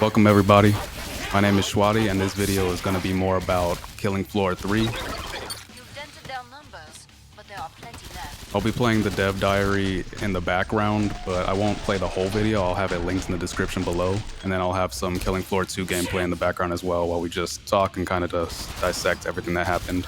Welcome everybody, my name is Shwadi and this video is going to be more about Killing Floor 3. You've dented their numbers, but there are plenty left. I'll be playing the Dev Diary in the background, but I won't play the whole video. I'll have it linked in the description below, and then I'll have some Killing Floor 2 gameplay in the background as well while we just talk and kind of just dissect everything that happened.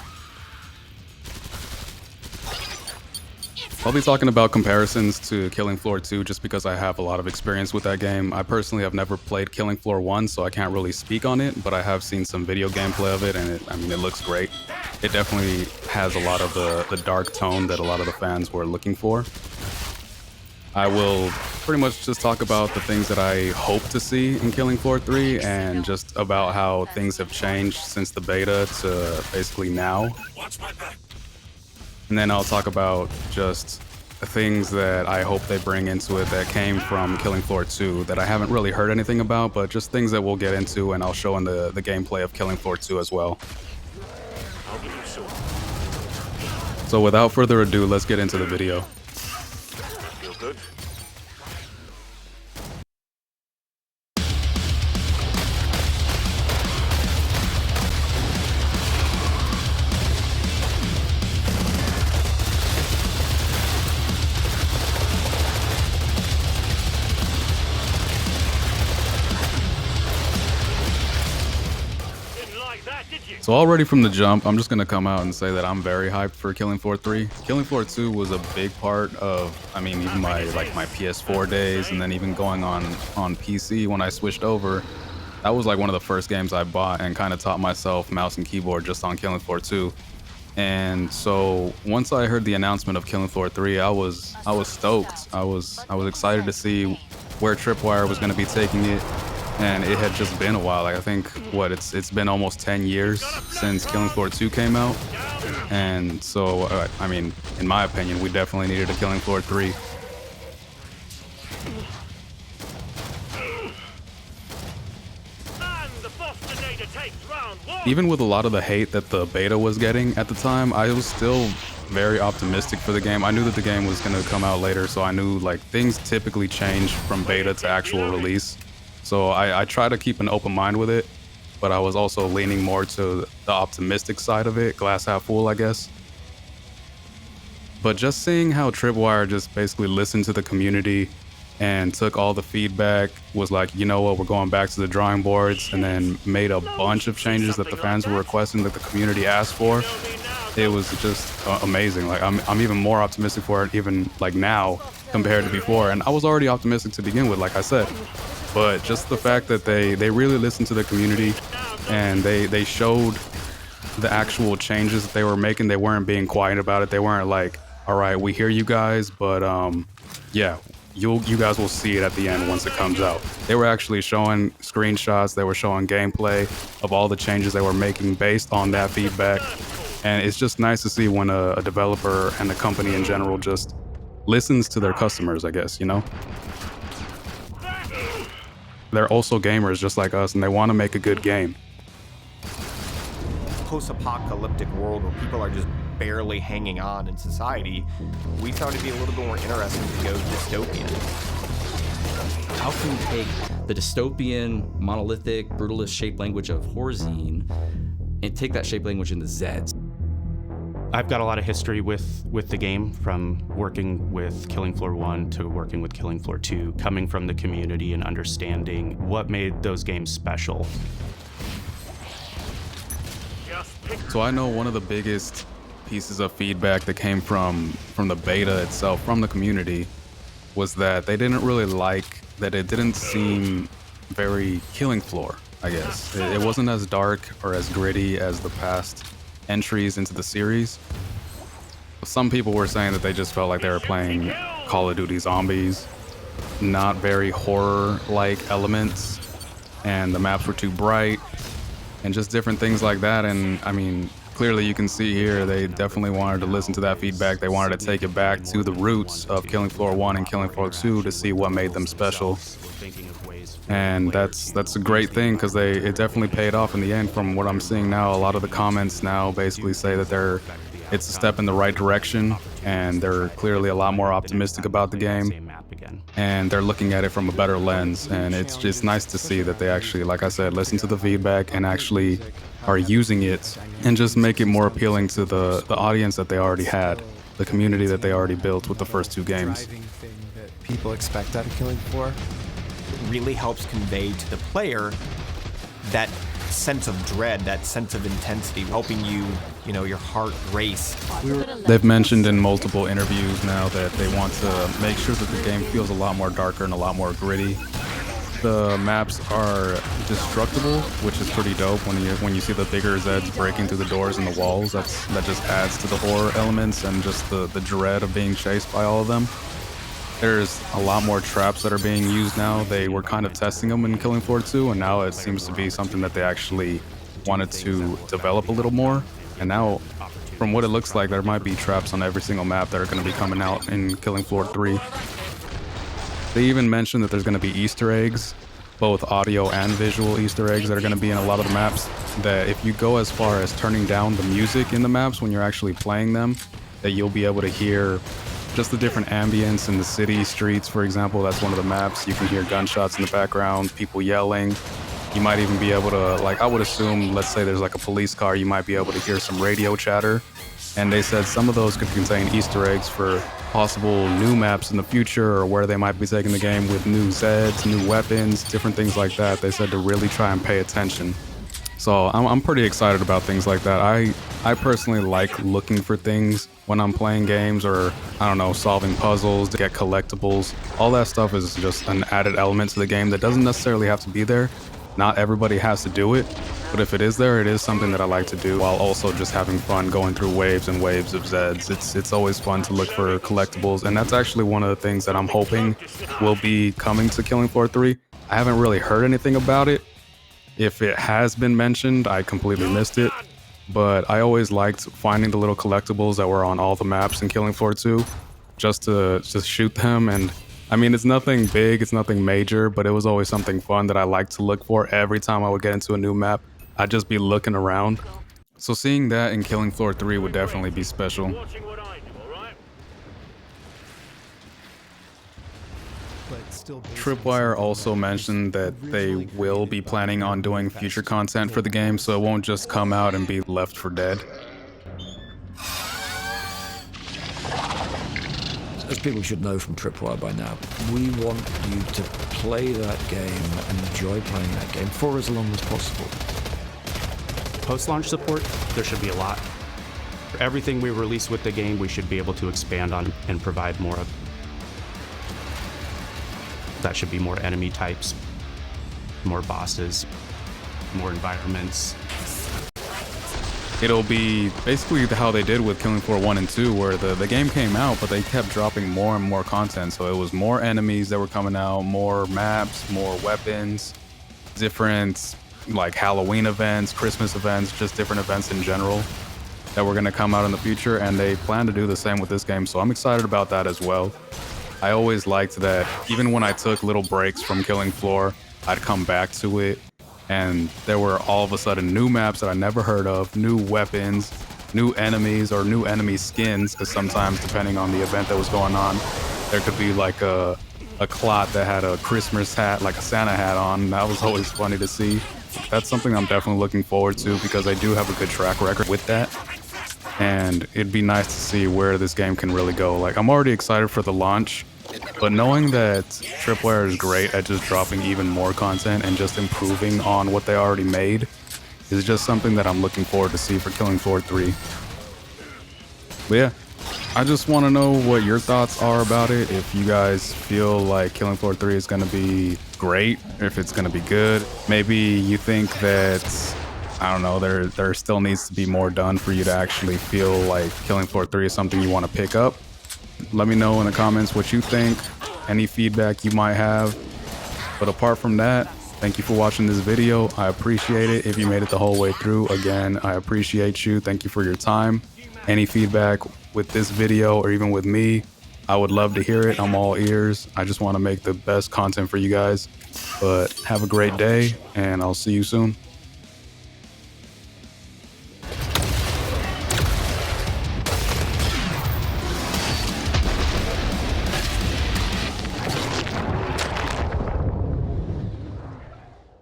I'll be talking about comparisons to Killing Floor 2 just because I have a lot of experience with that game. I personally have never played Killing Floor 1, so I can't really speak on it, but I have seen some video gameplay of it, and it looks great. It definitely has a lot of the dark tone that a lot of the fans were looking for. I will pretty much just talk about the things that I hope to see in Killing Floor 3 and just about how things have changed since the beta to basically now. And then I'll talk about just things that I hope they bring into it that came from Killing Floor 2 that I haven't really heard anything about, but just things that we'll get into and I'll show in the gameplay of Killing Floor 2 as well. So without further ado, let's get into the video. Feel good? So already from the jump, I'm just gonna come out and say that I'm very hyped for Killing Floor 3. Killing Floor 2 was a big part of, even my PS4 days, and then even going on PC when I switched over. That was like one of the first games I bought and kind of taught myself mouse and keyboard just on Killing Floor 2. And so once I heard the announcement of Killing Floor 3, I was stoked. I was excited to see where Tripwire was gonna be taking it. And it had just been a while. Like I think it's been almost 10 years since Killing Floor 2 came out. And so in my opinion, we definitely needed a Killing Floor 3. Even with a lot of the hate that the beta was getting at the time, I was still very optimistic for the game. I knew that the game was going to come out later, so I knew like things typically change from beta to actual release. So I try to keep an open mind with it, but I was also leaning more to the optimistic side of it, glass half full, I guess. But just seeing how Tripwire just basically listened to the community and took all the feedback, was like, you know what, we're going back to the drawing boards, and then made a bunch of changes that the fans were requesting that the community asked for. It was just amazing. Like I'm even more optimistic for it even like now compared to before. And I was already optimistic to begin with, like I said. But just the fact that they really listened to the community and they showed the actual changes that they were making. They weren't being quiet about it. They weren't like, all right, we hear you guys, but yeah, you guys will see it at the end once it comes out. They were actually showing screenshots. They were showing gameplay of all the changes they were making based on that feedback. And it's just nice to see when a developer and the company in general just listens to their customers, I guess, you know? They're also gamers just like us, and they want to make a good game. Post-apocalyptic world where people are just barely hanging on in society, we found it to be a little bit more interesting to go dystopian. How can we take the dystopian, monolithic, brutalist shape language of Horzine and take that shape language into Zeds? I've got a lot of history with the game, from working with Killing Floor 1 to working with Killing Floor 2, coming from the community and understanding what made those games special. So I know one of the biggest pieces of feedback that came from the beta itself, from the community, was that they didn't really like that it didn't seem very Killing Floor, I guess. It wasn't as dark or as gritty as the past entries into the series. Some people were saying that they just felt like they were playing Call of Duty Zombies, not very horror-like elements, and the maps were too bright, and just different things like that. And clearly you can see here they definitely wanted to listen to that feedback. They wanted to take it back to the roots of Killing Floor 1 and Killing Floor 2 to see what made them special. And that's a great thing, because it definitely paid off in the end. From what I'm seeing now, a lot of the comments now basically say that it's a step in the right direction, and they're clearly a lot more optimistic about the game. again. and they're looking at it from a better lens. And it's just nice to see that they actually, like I said, listen to the feedback and actually are using it and just make it more appealing to the audience that they already had, the community that they already built with the first two games. People expect out of Killing Floor. It really helps convey to the player that sense of dread, that sense of intensity, helping you, your heart race. They've mentioned in multiple interviews now that they want to make sure that the game feels a lot more darker and a lot more gritty. The maps are destructible, which is pretty dope when you see the bigger Zeds breaking through the doors and the walls. That just adds to the horror elements and just the dread of being chased by all of them. There's a lot more traps that are being used now. They were kind of testing them in Killing Floor 2, and now it seems to be something that they actually wanted to develop a little more. And now, from what it looks like, there might be traps on every single map that are going to be coming out in Killing Floor 3. They even mentioned that there's going to be Easter eggs, both audio and visual Easter eggs that are going to be in a lot of the maps, that if you go as far as turning down the music in the maps when you're actually playing them, that you'll be able to hear just the different ambience in the city streets. For example, that's one of the maps. You can hear gunshots in the background, people yelling. You might even be able to, like, I would assume, let's say there's like a police car, you might be able to hear some radio chatter. And they said some of those could contain Easter eggs for possible new maps in the future, or where they might be taking the game with new Zeds, new weapons, different things like that. They said to really try and pay attention. So I'm pretty excited about things like that. I personally like looking for things when I'm playing games, or I don't know, solving puzzles to get collectibles. All that stuff is just an added element to the game that doesn't necessarily have to be there. Not everybody has to do it, but if it is there, it is something that I like to do while also just having fun going through waves and waves of Zeds. It's always fun to look for collectibles, and that's actually one of the things that I'm hoping will be coming to Killing Floor 3. I haven't really heard anything about it. If it has been mentioned, I completely missed it. But I always liked finding the little collectibles that were on all the maps in Killing Floor 2, just to shoot them. And I mean, it's nothing big, it's nothing major, but it was always something fun that I liked to look for every time I would get into a new map. I'd just be looking around. So seeing that in Killing Floor 3 would definitely be special. Tripwire also mentioned that they will be planning on doing future content for the game, so it won't just come out and be left for dead. As people should know from Tripwire by now, we want you to play that game and enjoy playing that game for as long as possible. Post-launch support, there should be a lot. For everything we release with the game, we should be able to expand on and provide more of. That should be more enemy types, more bosses, more environments. It'll be basically how they did with Killing Floor 1 and 2, where the game came out, but they kept dropping more and more content. So it was more enemies that were coming out, more maps, more weapons, different like Halloween events, Christmas events, just different events in general that were going to come out in the future. And they plan to do the same with this game. So I'm excited about that as well. I always liked that even when I took little breaks from Killing Floor, I'd come back to it, and there were all of a sudden new maps that I never heard of, new weapons, new enemies, or new enemy skins, because sometimes depending on the event that was going on, there could be like a clot that had a Christmas hat, like a Santa hat on. That was always funny to see. That's something I'm definitely looking forward to, because I do have a good track record with that. And it'd be nice to see where this game can really go. Like, I'm already excited for the launch, but knowing that Tripwire is great at just dropping even more content and just improving on what they already made is just something that I'm looking forward to see for Killing Floor 3. But yeah, I just want to know what your thoughts are about it. If you guys feel like Killing Floor 3 is going to be great, if it's going to be good. Maybe you think that, I don't know, there still needs to be more done for you to actually feel like Killing Floor 3 is something you want to pick up. Let me know in the comments what you think, any feedback you might have. But apart from that, thank you for watching this video. I appreciate it. If you made it the whole way through, again, I appreciate you. Thank you for your time. Any feedback with this video or even with me, I would love to hear it. I'm all ears. I just want to make the best content for you guys. But have a great day, and I'll see you soon.